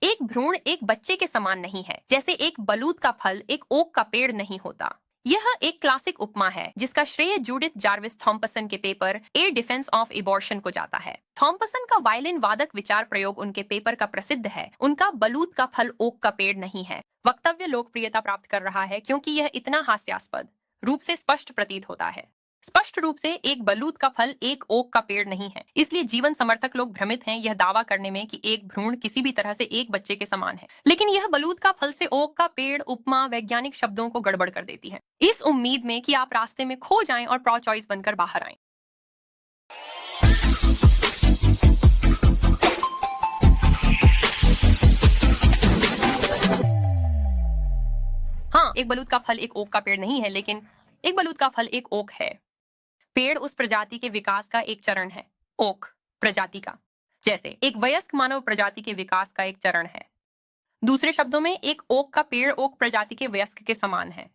एक भ्रूण एक बच्चे के समान नहीं है, जैसे एक बलूत का फल एक ओक का पेड़ नहीं होता। यह एक क्लासिक उपमा है जिसका श्रेय जूडिथ जार्विस थॉम्पसन के paper A defence of abortion को जाता है। थॉम्पसन का वायलिन वादक विचार प्रयोग उनके पेपर का प्रसिद्ध है। उनका बलूत का फल ओक का पेड़ नहीं है वक्तव्य लोकप्रियता प्राप्त कर रहा है क्योंकि यह इतना हास्यास्पद रूप से स्पष्ट प्रतीत होता है। स्पष्ट रूप से एक बलूत का फल एक ओक का पेड़ नहीं है, इसलिए जीवन समर्थक लोग भ्रमित हैं यह दावा करने में कि एक भ्रूण किसी भी तरह से एक बच्चे के समान है। लेकिन यह बलूत का फल से ओक का पेड़ उपमा वैज्ञानिक शब्दों को गड़बड़ कर देती है, इस उम्मीद में कि आप रास्ते में खो जाएं और प्रो चॉइस बनकर बाहर आएं। हाँ, एक बलूत का फल एक ओक का पेड़ नहीं है, लेकिन एक बलूत का फल एक ओक है। पेड़ उस प्रजाति के विकास का एक चरण है, ओक प्रजाति का, जैसे एक वयस्क मानव प्रजाति के विकास का एक चरण है। दूसरे शब्दों में, एक ओक का पेड़ ओक प्रजाति के वयस्क के समान है।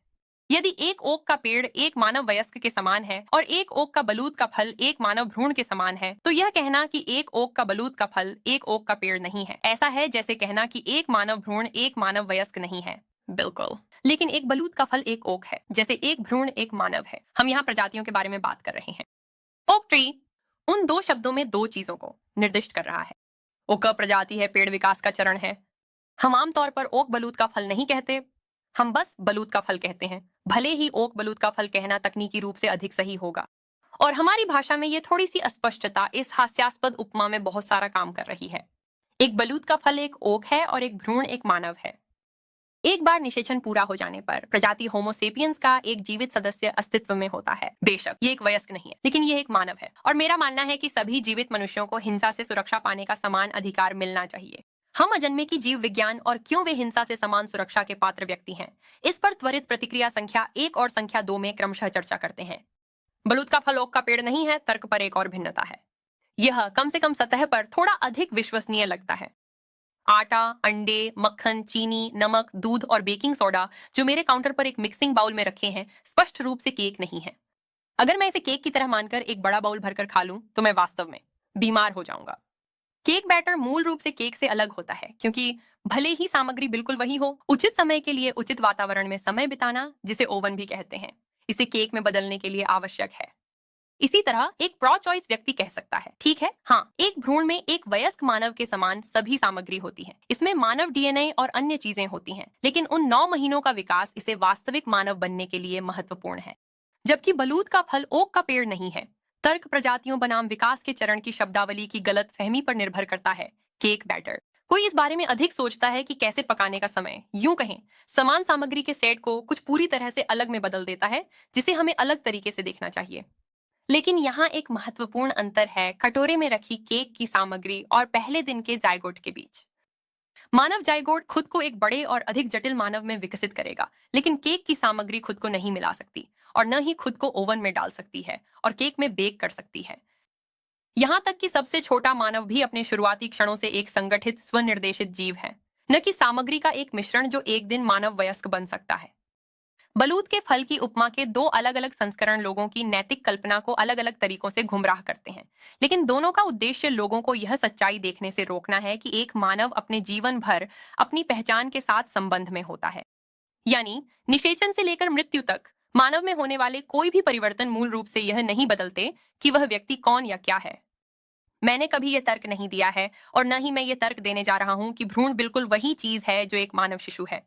यदि एक ओक का पेड़ एक मानव वयस्क के समान है और एक ओक का बलूत का फल एक मानव भ्रूण के समान है, तो यह कहना कि एक ओक का बलूत का फल एक ओक का पेड़ नहीं है ऐसा है जैसे कहना कि एक मानव भ्रूण एक मानव वयस्क नहीं है। बिल्कुल, लेकिन एक बलूत का फल एक ओक है, जैसे एक भ्रूण एक मानव है। हम यहाँ प्रजातियों के बारे में बात कर रहे हैं। ओक ट्री उन दो शब्दों में दो चीजों को निर्दिष्ट कर रहा है। ओक प्रजाति है, पेड़ विकास का चरण है। हम आमतौर पर ओक बलूत का फल नहीं कहते, हम बस बलूत का फल कहते हैं। भले ही ओक बलूत का फल कहना तकनीकी रूप से अधिक सही होगा, और हमारी भाषा में यह थोड़ी सी अस्पष्टता इस हास्यास्पद उपमा में बहुत सारा काम कर रही है। एक बलूत का फल एक ओक है और एक भ्रूण एक मानव है। एक बार निषेचन पूरा हो जाने पर प्रजाति होमोसेपियंस का एक जीवित सदस्य अस्तित्व में होता है। बेशक ये एक वयस्क नहीं है, लेकिन ये एक मानव है, और मेरा मानना है कि सभी जीवित मनुष्यों को हिंसा से सुरक्षा पाने का समान अधिकार मिलना चाहिए। हम अजन्मे की जीव विज्ञान और क्यों वे हिंसा से समान सुरक्षा के पात्र व्यक्ति हैं, इस पर त्वरित प्रतिक्रिया संख्या 1 और संख्या 2 में क्रमशः चर्चा करते हैं। बलूत का फल ओक का पेड़ नहीं है, तर्क पर एक और भिन्नता है। यह कम से कम सतह पर थोड़ा अधिक विश्वसनीय लगता है। आटा, अंडे, मक्खन, चीनी, नमक, दूध और बेकिंग सोडा जो मेरे काउंटर पर एक मिक्सिंग बाउल में रखे हैं, स्पष्ट रूप से केक नहीं है। अगर मैं इसे केक की तरह मानकर एक बड़ा बाउल भरकर खा लूं, तो मैं वास्तव में बीमार हो जाऊंगा। केक बैटर मूल रूप से केक से अलग होता है, क्योंकि भले ही सामग्री बिल्कुल वही हो, उचित समय के लिए उचित वातावरण में समय बिताना, जिसे ओवन भी कहते हैं, इसे केक में बदलने के लिए आवश्यक है। इसी तरह एक प्रो चॉइस व्यक्ति कह सकता है, ठीक है, हाँ, एक भ्रूण में एक वयस्क मानव के समान सभी सामग्री होती है, इसमें मानव डीएनए और अन्य चीजें होती हैं, लेकिन उन 9 महीनों का विकास इसे वास्तविक मानव बनने के लिए महत्वपूर्ण है। जबकि बलूत का फल ओक का पेड़ नहीं है। तर्क प्रजातियों बनाम विकास के चरण की शब्दावली की गलत फहमी पर निर्भर करता है। केक बैटर, कोई इस बारे में अधिक सोचता है कि कैसे पकाने का समय, यूं कहें, समान सामग्री के सेट को कुछ पूरी तरह से अलग में बदल देता है, जिसे हमें अलग तरीके से देखना चाहिए। लेकिन यहाँ एक महत्वपूर्ण अंतर है कटोरे में रखी केक की सामग्री और पहले दिन के जायगोट के बीच। मानव जायगोट खुद को एक बड़े और अधिक जटिल मानव में विकसित करेगा, लेकिन केक की सामग्री खुद को नहीं मिला सकती और न ही खुद को ओवन में डाल सकती है और केक में बेक कर सकती है। यहाँ तक कि सबसे छोटा मानव भी अपने शुरुआती क्षणों से एक संगठित स्वनिर्देशित जीव है, न कि सामग्री का एक मिश्रण जो एक दिन मानव वयस्क बन सकता है। बलूत के फल की उपमा के 2 अलग अलग संस्करण लोगों की नैतिक कल्पना को अलग अलग तरीकों से गुमराह करते हैं, लेकिन दोनों का उद्देश्य लोगों को यह सच्चाई देखने से रोकना है कि एक मानव अपने जीवन भर अपनी पहचान के साथ संबंध में होता है। यानी निषेचन से लेकर मृत्यु तक मानव में होने वाले कोई भी परिवर्तन मूल रूप से यह नहीं बदलते कि वह व्यक्ति कौन या क्या है। मैंने कभी यह तर्क नहीं दिया है और न ही मैं यह तर्क देने जा रहा हूं कि भ्रूण बिल्कुल वही चीज है जो एक मानव शिशु है।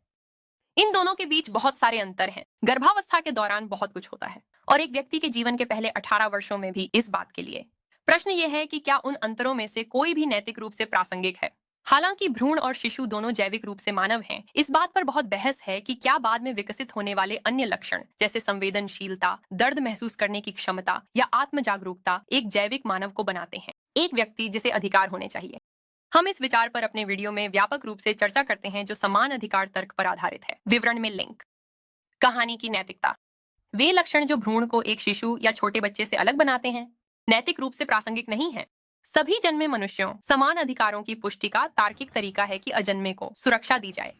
इन दोनों के बीच बहुत सारे अंतर हैं। गर्भावस्था के दौरान बहुत कुछ होता है, और एक व्यक्ति के जीवन के पहले 18 वर्षों में भी इस बात के लिए। प्रश्न यह है कि क्या उन अंतरों में से कोई भी नैतिक रूप से प्रासंगिक है। हालांकि भ्रूण और शिशु दोनों जैविक रूप से मानव हैं, इस बात पर बहुत बहस है कि क्या बाद में विकसित होने वाले अन्य लक्षण जैसे संवेदनशीलता, दर्द महसूस करने की क्षमता या आत्म जागरूकता एक जैविक मानव को बनाते हैं, एक व्यक्ति जिसे अधिकार होने चाहिए। हम इस विचार पर अपने वीडियो में व्यापक रूप से चर्चा करते हैं जो समान अधिकार तर्क पर आधारित है। विवरण में लिंक। कहानी की नैतिकता। वे लक्षण जो भ्रूण को एक शिशु या छोटे बच्चे से अलग बनाते हैं, नैतिक रूप से प्रासंगिक नहीं है। सभी जन्मे मनुष्यों समान अधिकारों की पुष्टि का तार्किक तरीका है कि अजन्मे को सुरक्षा दी जाए।